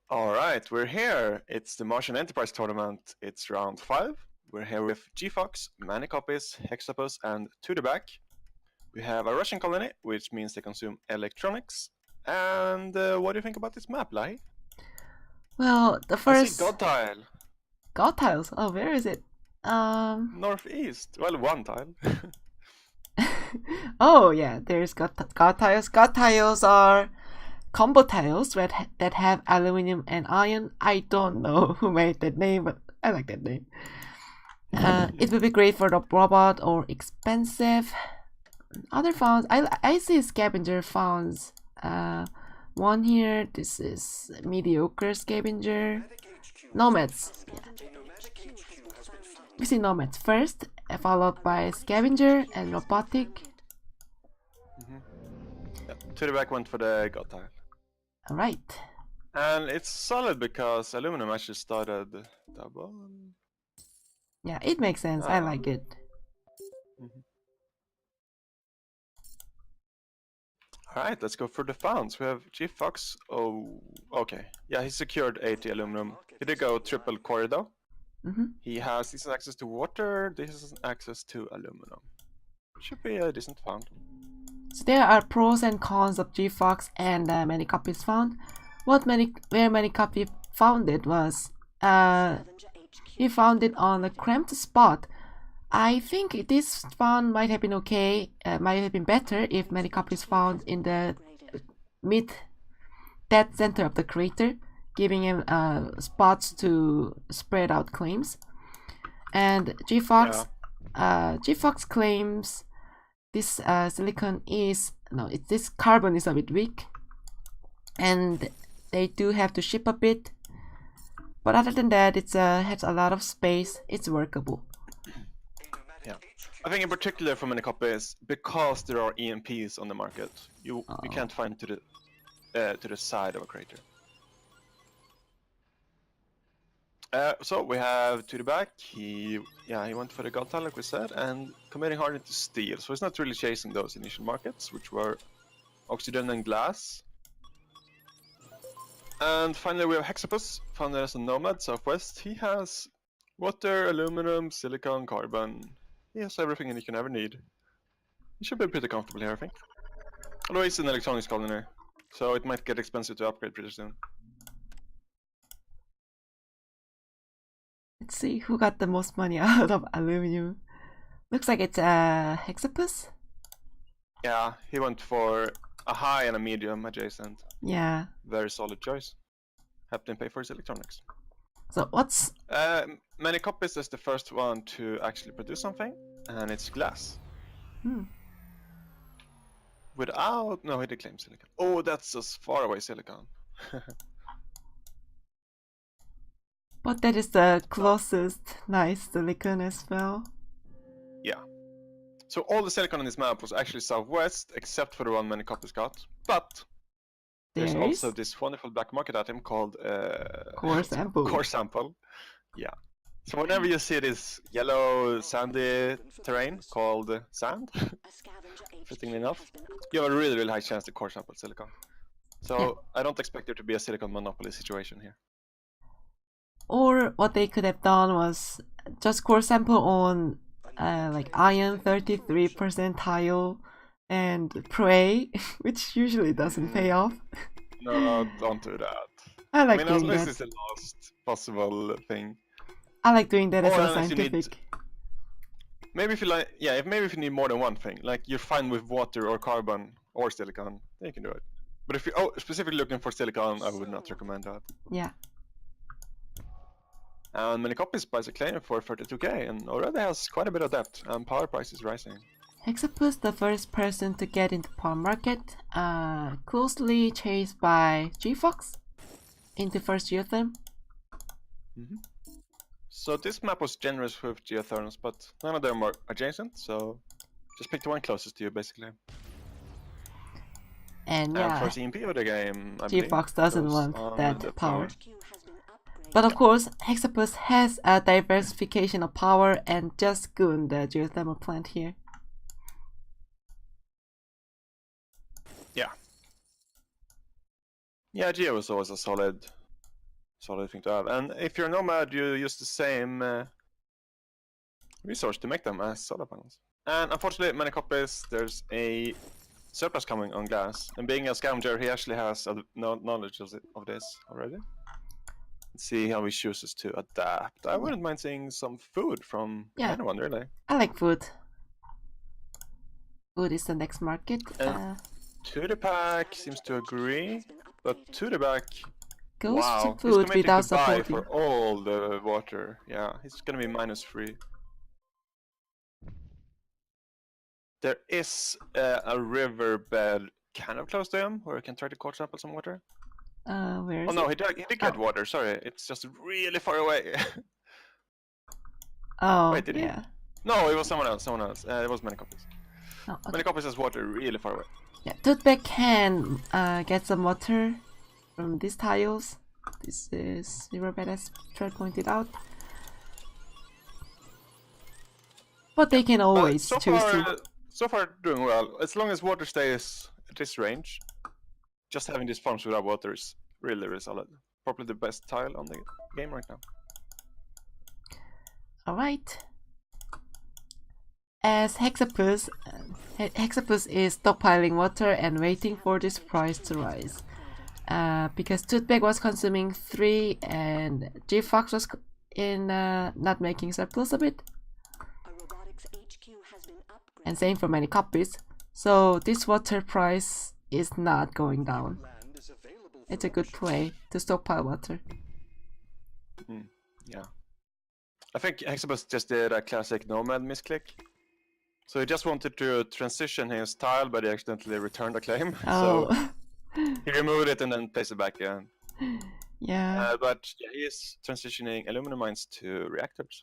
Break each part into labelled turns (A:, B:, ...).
A: Alright, we're here. It's the Martian Enterprise Tournament. It's round 5. We're here with G-Fox, Many Copies, Hexapus, and To the Back. We have a Russian colony, which means they consume electronics. And what do you think about this map, Lai?
B: Well, the
A: I
B: first
A: see God Tile.
B: God tiles. Oh, where is it?
A: Northeast. Well, one tile.
B: Oh yeah, there's God tiles. God tiles are combo tiles that have aluminum and iron. I don't know who made that name, but I like that name. It would be great for the robot or expensive. Other founds, I see scavenger founds. One here. This is mediocre scavenger. Nomads. Yeah. We see nomads first, followed by scavenger and robotic.
A: Yeah, To the Back went for the God Tile.
B: Alright.
A: And it's solid because aluminum actually started double.
B: Yeah, it makes sense. I like it.
A: Alright, let's go for the founds. We have G-Fox. Oh, okay. Yeah, he secured 80 aluminum. He did go triple corridor. He has decent access to water, decent access to aluminum. Should be a decent found.
B: So there are pros and cons of G-Fox and many copies found. Where many copies found it was he found it on a cramped spot. I think this found might have been okay, might have been better if many copies found in the dead center of the crater, giving him spots to spread out claims. And G-Fox claims this silicon is this carbon is a bit weak, and they do have to ship a bit. But other than that, it has a lot of space. It's workable.
A: Yeah, I think in particular for many copies, because there are EMPs on the market, you can't find to the side of a crater. So we have To the Back. He went for the God Tile, like we said, and committing hard into steel. So he's not really chasing those initial markets, which were oxygen and glass. And finally we have Hexapus, founded as a nomad southwest. He has water, aluminum, silicon, carbon. He has everything you can ever need. He should be pretty comfortable here, I think. Although he's an electronics colony, so it might get expensive to upgrade pretty soon.
B: Let's see who got the most money out of aluminum. Looks like it's Hexapus.
A: Yeah, he went for a high and a medium adjacent.
B: Yeah.
A: Very solid choice. Helped him pay for his electronics.
B: So what's...
A: Many copies is the first one to actually produce something, and it's glass. Without... No, he did claim silicon. Oh, that's as far away silicon.
B: But that is the closest nice silicon as well.
A: Yeah. So all the silicon on this map was actually southwest, except for the one many copies got. But there's also this wonderful black market item called
B: core sample.
A: Core sample. Yeah. So whenever you see this yellow sandy terrain called sand, fittingly enough, you have a really, really high chance to core sample silicon. So I don't expect there to be a silicon monopoly situation here.
B: Or what they could have done was just core sample on like iron 33 percentile and pray, which usually doesn't pay off.
A: No, don't do that.
B: I like doing
A: this
B: that.
A: is the last possible thing.
B: I like doing that as a scientific.
A: Maybe if you like, maybe if you need more than one thing, like you're fine with water or carbon or silicon, then you can do it. But if you're specifically looking for silicon, I would not recommend that.
B: Yeah.
A: And many copies buys a claim for 32k and already has quite a bit of debt, and power price is rising.
B: Hexapus, the first person to get into power market, closely chased by G-Fox into first geotherm.
A: So this map was generous with geotherms, but none of them are adjacent, so just pick the one closest to you, basically.
B: And yeah,
A: first EMP of the game,
B: G-Fox doesn't want that power. But of course, Hexapus has a diversification of power and just gooned the geothermal plant here.
A: Yeah, Geo was always a solid solid thing to have. And if you're a nomad, you use the same resource to make them as solar panels. And unfortunately, many copies, there's a surplus coming on glass. And being a scavenger, he actually has knowledge of this already. Let's see how he chooses to adapt. I wouldn't mind seeing some food from anyone, really.
B: I like food. Food is the next market.
A: Tudepack seems to agree, but Tudepack
B: goes to food without supporting.
A: For all the water. Yeah, he's gonna be -3. There is a riverbed kind of close to him, where he can try to catch up with some water.
B: Where is
A: it? No, he did get water, sorry. It's just really far away.
B: Oh,
A: wait, did he? No, it was someone else, it was many copies.
B: Oh, okay.
A: Many copies has water really far away.
B: Yeah, Tutbeck can get some water from these tiles. This is riverbed, as Fred pointed out. But they can always choose to.
A: So far, doing well. As long as water stays at this range, just having these farms without water is really, really solid. Probably the best tile on the game right now.
B: Alright. As Hexapus is stockpiling water and waiting for this price to rise. Because Tutbeg was consuming 3 and G-Fox was not making surplus a bit. And same for many copies. So this water price is not going down. It's a good play to stockpile water.
A: Yeah. I think Hexapus just did a classic nomad misclick. So he just wanted to transition his tile, but he accidentally returned a claim.
B: Oh.
A: So he removed it and then placed it back again.
B: Yeah.
A: But yeah, he is transitioning aluminum mines to reactors.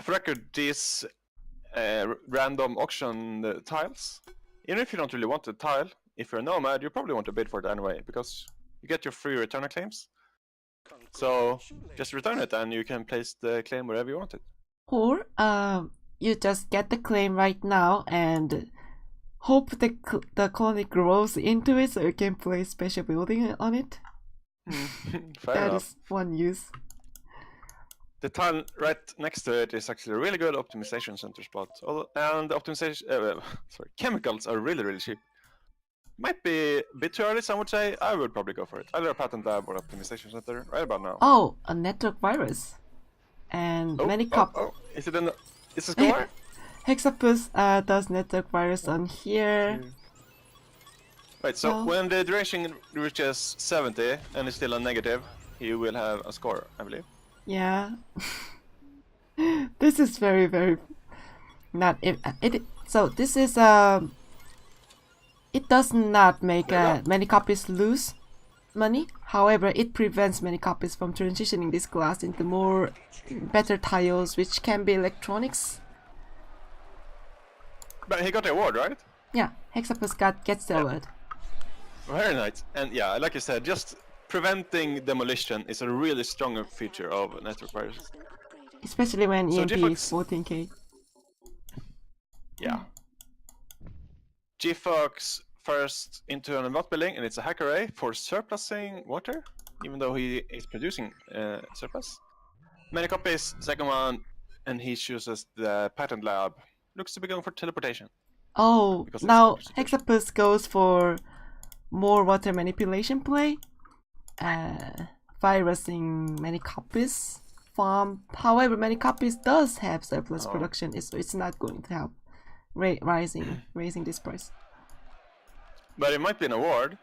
A: For record, these random auction tiles, even if you don't really want the tile, if you're a nomad, you probably want to bid for it anyway, because you get your free returner claims. So just return it and you can place the claim wherever you want it.
B: Or you just get the claim right now and hope the colony grows into it so you can place special building on it. That is one use.
A: The tile right next to it is actually a really good optimization center spot. And the optimization, chemicals are really, really cheap. Might be a bit too early, some would say. I would probably go for it. Either a patent lab or optimization center right about now.
B: Oh, a network virus. And many
A: Is it a score?
B: Hexapus does network virus on here.
A: Right, so when the duration reaches 70 and is still a negative, you will have a score, I believe.
B: Yeah. This is very, very not so this is it does not make many copies lose money. However, it prevents many copies from transitioning this class into more better tiles, which can be electronics.
A: But he got the award, right?
B: Yeah, Hexapus gets the award.
A: Very nice. And yeah, like I said, just preventing demolition is a really strong feature of network viruses.
B: Especially when EMP is 14k.
A: Yeah. G-Fox first into an event building, and it's a hack array for surplusing water, even though he is producing surplus. Many copies, second one, and he chooses the patent lab. Looks to be going for teleportation.
B: Oh, now Hexapus goes for more water manipulation play. Virusing many copies farm. However, many copies does have surplus production, so it's not going to help raising this price.
A: But it might be an award.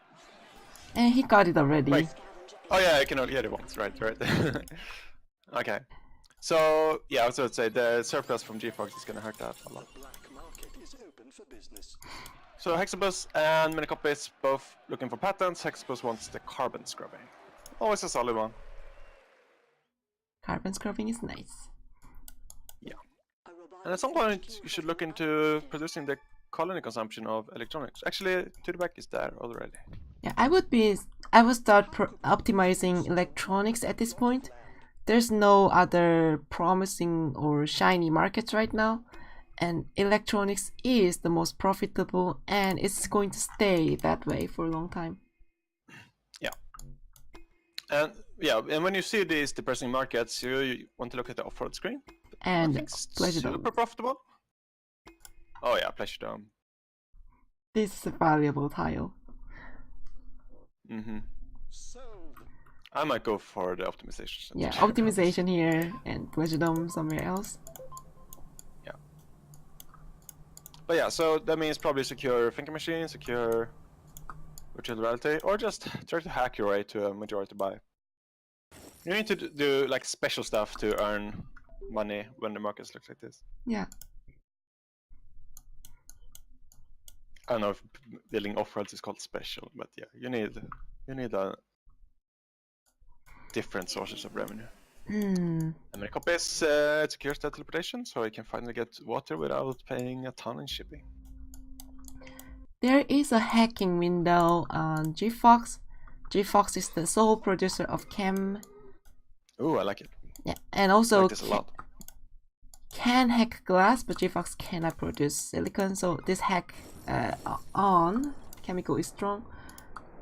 B: And he got it already.
A: Wait. Oh yeah, I can only get it once. Right. Okay. So yeah, I was going to say the surplus from G-Fox is going to hurt that a lot. So Hexapus and many copies both looking for patents. Hexapus wants the carbon scrubbing. Always a solid one.
B: Carbon scrubbing is nice.
A: Yeah. And at some point you should look into producing the colony consumption of electronics. Actually, Tudeback is there already.
B: Yeah, I would start optimizing electronics at this point. There's no other promising or shiny markets right now, and electronics is the most profitable, and it's going to stay that way for a long time.
A: Yeah, And yeah, and when you see these depressing markets, you want to look at the off-road screen.
B: And
A: Nothing's
B: Pleasure Dome.
A: super profitable. Oh yeah, Pleasure Dome.
B: This is a valuable tile.
A: I might go for the optimization.
B: Yeah, optimization here and Pleasure Dome somewhere else.
A: Yeah. But yeah, so that means probably secure thinking machine, secure virtual reality, or just try to hack your way to a majority buy. You need to do like special stuff to earn money when the markets look like this.
B: Yeah.
A: I don't know if building off-roads is called special, but yeah, you need a different sources of revenue. And many copies secures that teleportation, so you can finally get water without paying a ton in shipping.
B: There is a hacking window on GFox. GFox is the sole producer of Chem.
A: Ooh, I like it.
B: Yeah, and also
A: I like this a lot.
B: Can hack glass, but GFox cannot produce silicon, so this hack on chemical is strong.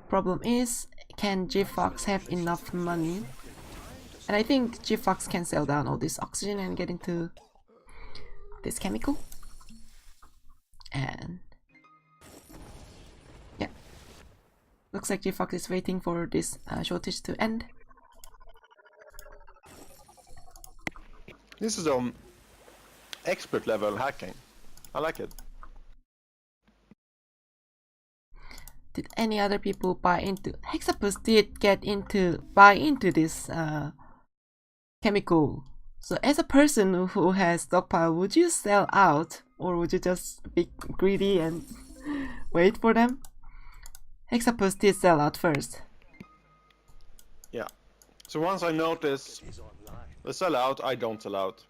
B: Problem is, can GFox have enough money? And I think GFox can sell down all this oxygen and get into this chemical. And yeah, looks like GFox is waiting for this shortage to end.
A: This is expert level hacking. I like it.
B: Did any other people buy into? Hexapus did buy into this chemical. So as a person who has stockpile, would you sell out or would you just be greedy and wait for them? Hexapus did sell out first.
A: Yeah. So once I notice the sell out, I don't sell out.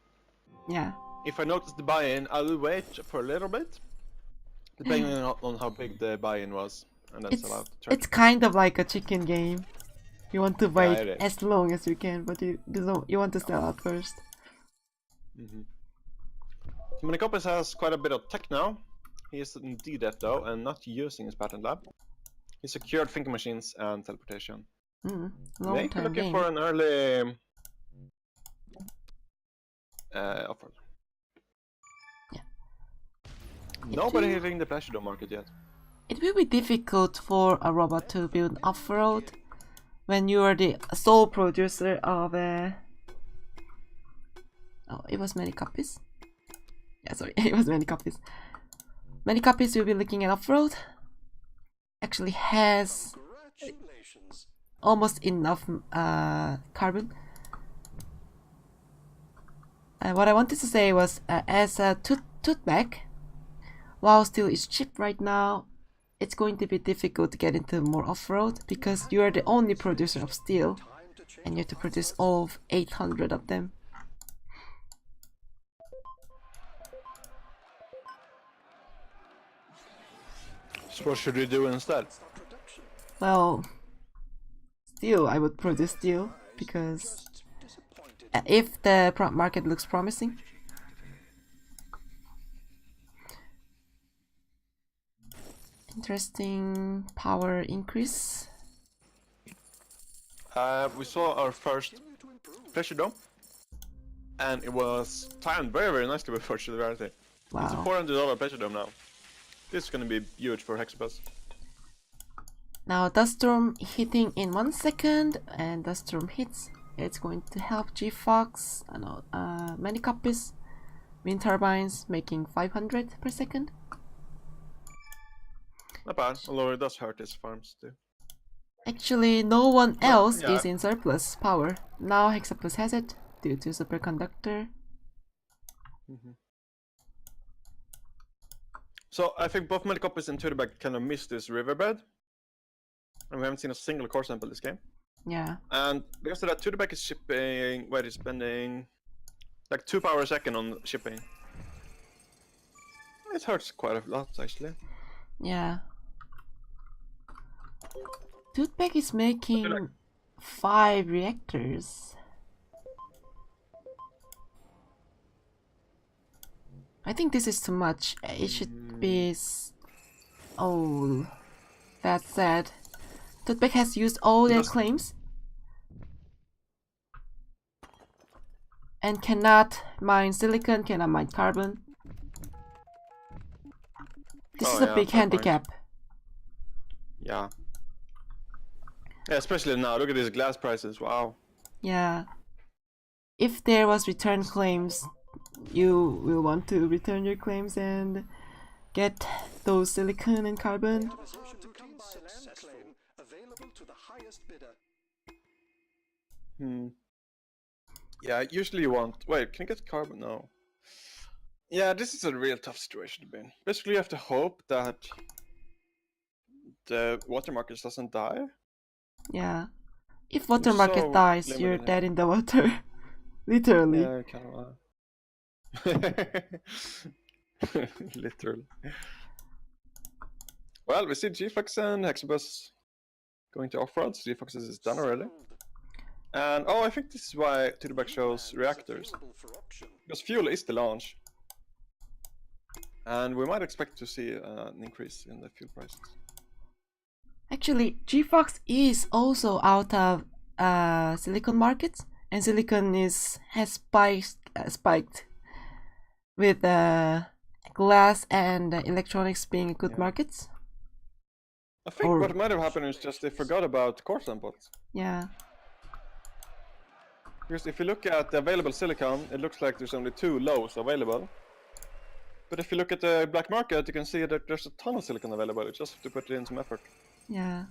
B: Yeah.
A: If I notice the buy-in, I will wait for a little bit, depending on how big the buy-in was, and then sell out.
B: It's kind of like a chicken game. You want to wait
A: Yeah,
B: as long as you can, but you want to sell out first.
A: So Manikopis has quite a bit of tech now. He is indeed that though, and not using his patent lab. He secured thinking machines and teleportation. Maybe looking for an early off-road.
B: Yeah.
A: Nobody hitting the Pleasure Dome market yet.
B: It will be difficult for a robot to build off-road when you are the sole producer of a... Oh, it was many copies. Yeah, sorry, it was many copies. Many copies will be looking at off-road. Actually has almost enough carbon. What I wanted to say was, as a tooth bag, while steel is cheap right now, it's going to be difficult to get into more off-road because you are the only producer of steel and you have to produce all 800 of them.
A: So what should we do instead?
B: Well, steel, I would produce steel because if the market looks promising. Interesting power increase.
A: We saw our first Pleasure Dome, and it was timed very, very nicely with virtual reality.
B: Wow.
A: It's a $400 Pleasure Dome now. This is gonna be huge for Hexapus.
B: Now Dust Storm hitting in 1 second, and Dust Storm hits. It's going to help GFox. Many copies. Wind turbines making 500 per second.
A: Not bad, although it does hurt his farms too.
B: Actually, no one else is in surplus power. Now Hexapus has it due to superconductor.
A: So I think both Medicopis and Tudorback kind of missed this riverbed. And we haven't seen a single core sample this game.
B: Yeah.
A: And because of that, Tudorback is shipping, where he's spending like 2 power a second on shipping. It hurts quite a lot actually.
B: Yeah. Toothpick is making 5 reactors. I think this is too much. It should be... Oh, that's sad. Toothpick has used all their claims. and cannot mine silicon, cannot mine carbon. This
A: Oh,
B: is a
A: yeah,
B: big
A: fair point.
B: handicap.
A: Yeah. Yeah, especially now. Look at these glass prices. Wow.
B: Yeah. If there was return claims, you will want to return your claims and get those silicon and carbon.
A: Yeah, usually you want. Wait, can you get carbon? No. Yeah, this is a real tough situation to be in. Basically, you have to hope that the water market doesn't die.
B: Yeah. If water
A: You're
B: market
A: so
B: dies,
A: limited
B: you're
A: here.
B: dead in the water. Literally.
A: Yeah, kind of. Literally. Well, we see G-Fox and Hexabus going to off-road. G-Fox is done already. And oh, I think this is why to the back shows reactors. Because fuel is the launch. And we might expect to see an increase in the fuel prices.
B: Actually, GFox is also out of silicon markets, and silicon has spiked with glass and electronics being good markets.
A: I think what might have happened is just they forgot about core samples.
B: Yeah.
A: Because if you look at the available silicon, it looks like there's only 2 lows available. But if you look at the black market, you can see that there's a ton of silicon available. You just have to put in some effort.
B: Yeah.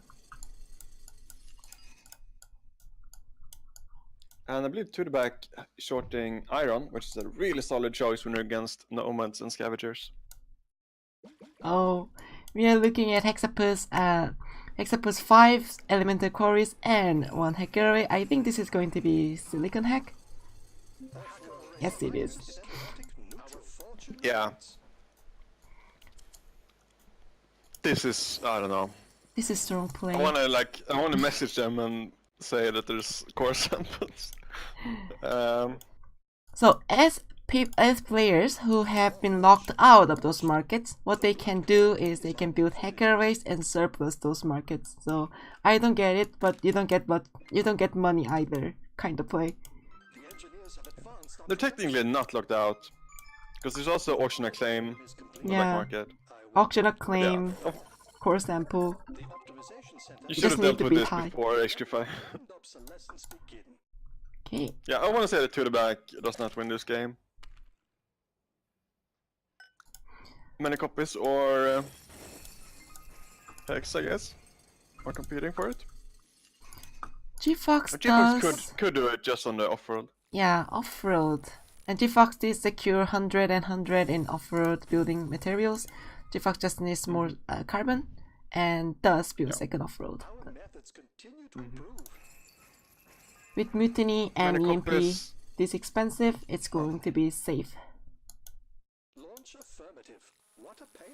A: And I believe to the back shorting iron, which is a really solid choice when you're against nomads and scavengers.
B: Oh, we are looking at Hexapus, Hexapus 5 elemental quarries and 1 hacker array. I think this is going to be silicon hack. Yes, it is.
A: Yeah. This is, I don't know.
B: This is strong play.
A: I wanna message them and say that there's core samples.
B: So as players who have been locked out of those markets, what they can do is they can build hacker arrays and surplus those markets. So I don't get it, but you don't get money either. Kind of play.
A: They're technically not locked out, because there's also auction acclaim in the black market.
B: Auction acclaim, core sample.
A: You should have dealt with this before HQ5.
B: Okay.
A: Yeah, I want to say that to the back does not win this game. Many copies or Hex, I guess, are competing for it.
B: GFox
A: does... could do it just on the off-road.
B: Yeah, off-road. And GFox did secure 100 and 100 in off-road building materials. GFox just needs more carbon and does build second off-road. With Mutiny and EMP this expensive, it's going to be safe.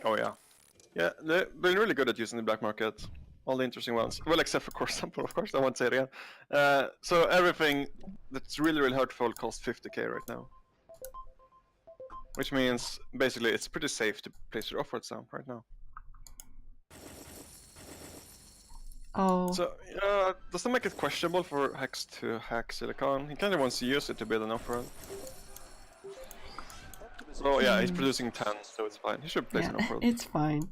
A: Oh yeah. Yeah, they've been really good at using the black market. All the interesting ones. Well, except for core sample, of course, I won't say it again. So everything that's really, really hurtful costs 50k right now. Which means, basically, it's pretty safe to place your off-road sound right now.
B: Oh.
A: So, does that make it questionable for Hex to hack Silicon? He kind of wants to use it to build an off-road. Oh yeah, he's producing 10, so it's fine. He should place an off-road.
B: It's fine.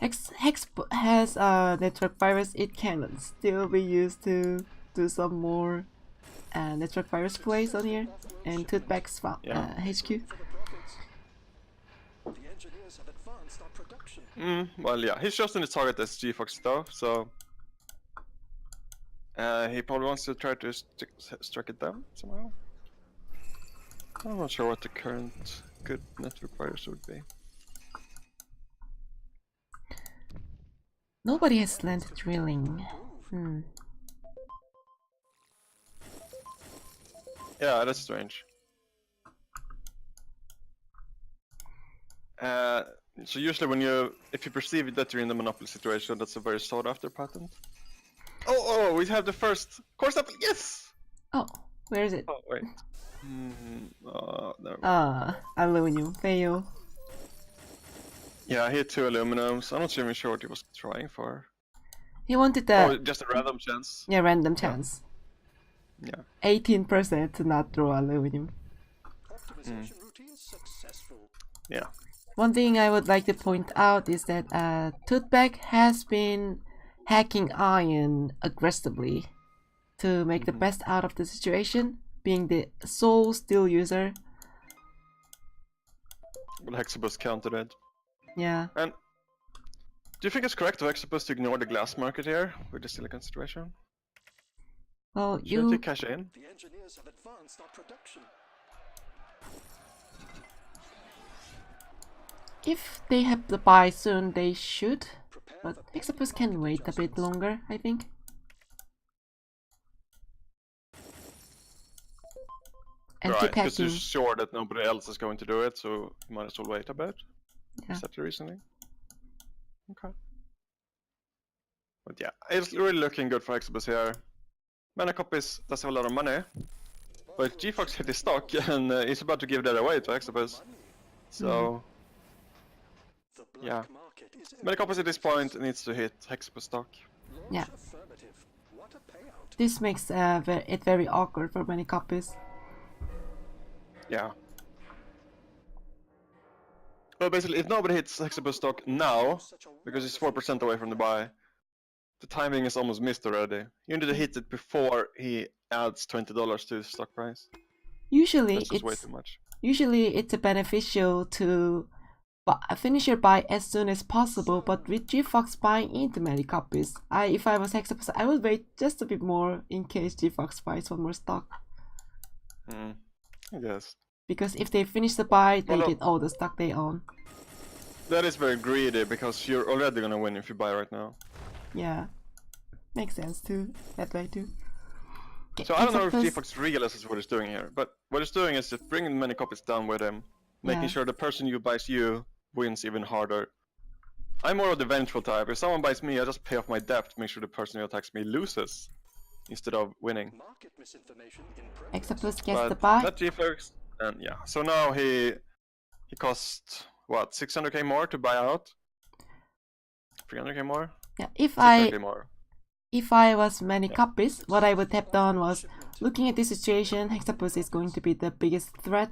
B: Hex has network virus. It can still be used to do some more network virus plays on here and Toothback's HQ.
A: Well, yeah, he's just in the target as GFox though, so he probably wants to try to strike it down somehow. I'm not sure what the current good network virus would be.
B: Nobody has slant drilling.
A: Yeah, that's strange. So usually when if you perceive that you're in the monopoly situation, that's a very sought after patent. Oh, we have the first core sample, yes!
B: Oh, where is it?
A: Oh, wait. There.
B: Aluminum, fail.
A: Yeah, he had 2 aluminums. I'm not even sure what he was trying for.
B: He wanted the...
A: Oh, just a random chance.
B: Yeah, random chance.
A: Yeah.
B: 18% to not draw aluminum.
A: Yeah.
B: One thing I would like to point out is that Toothback has been hacking iron aggressively to make the best out of the situation, being the sole steel user.
A: Well, Hexabus countered it.
B: Yeah.
A: And do you think it's correct of Hexabus to ignore the glass market here with the silicon situation?
B: Well,
A: Shouldn't he cash in?
C: The engineers have advanced our production.
B: if they have to buy soon, they should. But Hexapus can wait a bit longer, I think. And
A: right,
B: keep
A: because you're
B: hacking.
A: sure that nobody else is going to do it, so you might as well wait a bit.
B: Yeah.
A: Is that the reasoning? Okay. But yeah, it's really looking good for Hexabus here. Mana copies does have a lot of money, but G-Fox hit his stock and he's about to give that away to Hexabus. So, yeah. Mana copies at this point needs to hit Hexabus stock.
B: Yeah. This makes it very awkward for many copies.
A: Yeah. Well, basically, if nobody hits Hexabus stock now, because he's 4% away from the buy, the timing is almost missed already. You need to hit it before he adds $20 to his stock price.
B: Usually
A: That's just way too much.
B: Usually it's beneficial to finish your buy as soon as possible, but with G-Fox buying into many copies, if I was Hexapus, I would wait just a bit more in case G-Fox buys one more stock.
A: I guess.
B: Because if they finish the buy, they get all the stock they own.
A: That is very greedy, because you're already gonna win if you buy right now.
B: Yeah, makes sense too, that way too. Okay,
A: so I don't know if G-Fox realizes what he's doing here, but what he's doing is just bringing many copies down with him, making sure the person who buys you wins even harder. I'm more of the vengeful type. If someone buys me, I just pay off my debt to make sure the person who attacks me loses, instead of winning.
B: Hexapus gets the buy.
A: That G-Fox, and yeah. So now he costs, what, 600k more to buy out? 300k more?
B: Yeah, if I was many copies, what I would have done was, looking at this situation, Hexapus is going to be the biggest threat.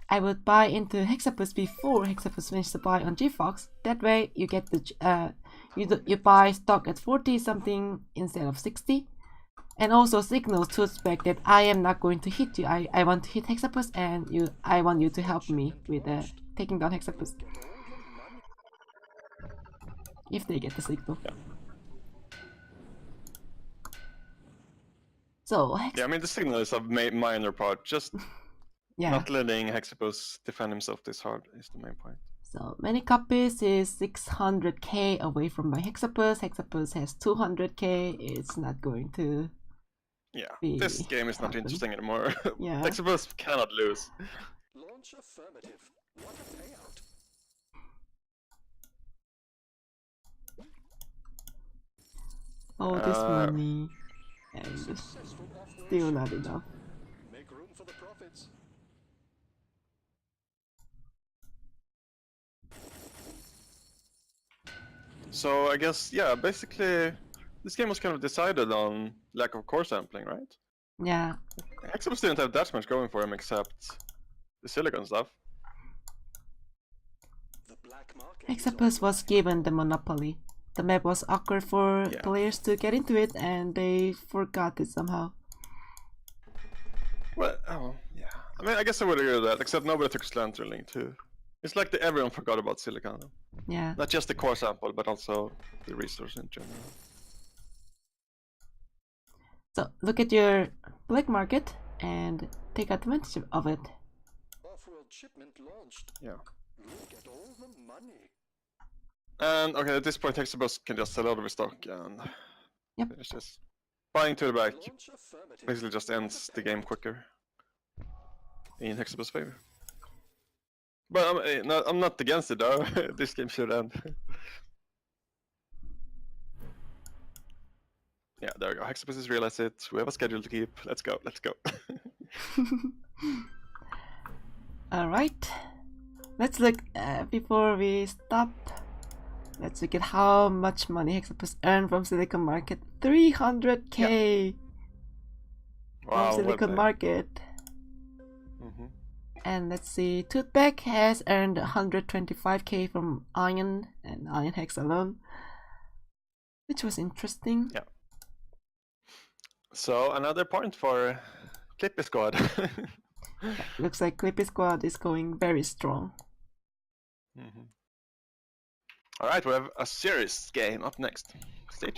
B: I would buy into Hexapus before Hexapus finishes the buy on G-Fox. That way you get the you buy stock at 40 something instead of 60, and also signals to expect that I am not going to hit you. I want to hit Hexapus, and I want you to help me with taking down Hexapus. If they get the signal.
A: Yeah.
B: So
A: yeah, I mean the signal is a minor part. Just not letting Hexapus defend himself this hard is the main point.
B: So many copies is 600k away from my Hexapus. Hexapus has 200k. It's not going to.
A: Yeah, this game is not interesting anymore.
B: Yeah.
A: Hexapus cannot lose.
C: Launch affirmative. What a payout.
B: All this money and still not enough.
C: Make room for the profits.
A: So I guess, yeah, basically this game was kind of decided on lack of core sampling, right?
B: Yeah.
A: Hexapus didn't have that much going for him except the silicon stuff.
B: Hexapus was given the monopoly. The map was awkward for players to get into it, and they forgot it somehow.
A: Well, oh, yeah. I mean, I guess I would agree with that, except nobody took Slanter Link too. It's like everyone forgot about silicon.
B: Yeah.
A: Not just the core sample, but also the resource in general.
B: So look at your black market and take advantage of it.
C: Off-world shipment launched.
A: Yeah.
C: Look at all the money.
A: And okay, at this point Hexapus can just sell out of his stock and finish this. Buying to the back basically just ends the game quicker in Hexapus' favor. But I'm not against it though. This game should end. Yeah, there we go. Hexapus has realized it. We have a schedule to keep. Let's go. Let's go.
B: Alright. Let's look, before we stop, let's look at how much money Hexapus earned from Silicon Market. 300k!
A: Wow, well
B: Silicon
A: played.
B: Market.
A: Mhm.
B: And let's see, Toothpick has earned 125k from Iron and Iron Hex alone, which was interesting.
A: Yeah. So another point for Clippy Squad.
B: Yeah, looks like Clippy Squad is going very strong.
A: All right, we have a serious game up next. Stay tuned.